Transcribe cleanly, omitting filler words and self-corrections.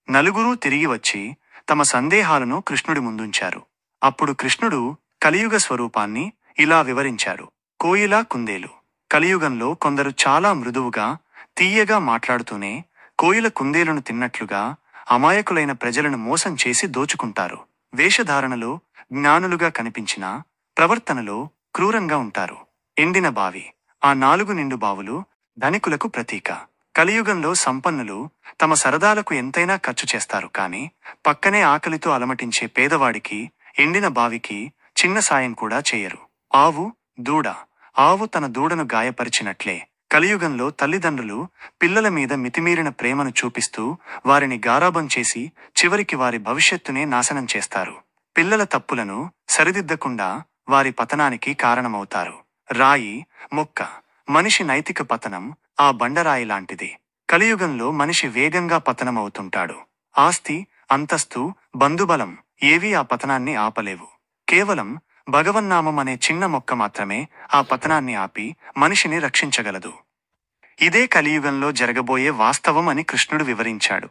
నలుగురూ తిరిగి వచ్చి తమ సందేహాలను కృష్ణుడి ముందుంచారు. అప్పుడు కృష్ణుడు కలియుగ స్వరూపాన్ని ఇలా వివరించాడు. కోయిల కుందేలు. కలియుగంలో కొందరు చాలా మృదువుగా, తీయగా మాట్లాడుతూనే కోయిల కుందేలును తిన్నట్లుగా అమాయకులైన ప్రజలను మోసం చేసి దోచుకుంటారు. వేషధారణలో జ్ఞానులుగా కనిపించినా ప్రవర్తనలో క్రూరంగా ఉంటారు. ఎండిన బావి. ఆ 4 నిండు బావులు ధనికులకు ప్రతీక. కలియుగంలో సంపన్నులు తమ సరదాలకు ఎంతైనా ఖర్చు చేస్తారు, కాని పక్కనే ఆకలితో అలమటించే పేదవాడికి, ఎండిన బావికి చిన్న సాయం కూడా చేయరు. ఆవు, దూడ. ఆవు తన దూడను గాయపరిచినట్లే కలియుగంలో తల్లిదండ్రులు పిల్లల మీద మితిమీరిన ప్రేమను చూపిస్తూ వారిని గారాబం చేసి చివరికి వారి భవిష్యత్తునే నాశనం చేస్తారు. పిల్లల తప్పులను సరిదిద్దకుండా వారి పతనానికి కారణమవుతారు. రాయి, మొక్క. మనిషి నైతిక పతనం ఆ బండరాయి లాంటిది. కలియుగంలో మనిషి వేగంగా పతనమవుతుంటాడు. ఆస్తి, అంతస్తు, బంధుబలం ఏవీ ఆ పతనాన్ని ఆపలేవు. కేవలం భగవన్నామం అనే చిన్న మొక్క మాత్రమే ఆ పతనాన్ని ఆపి మనిషిని రక్షించగలదు. ఇదే కలియుగంలో జరగబోయే వాస్తవం అని కృష్ణుడు వివరించాడు.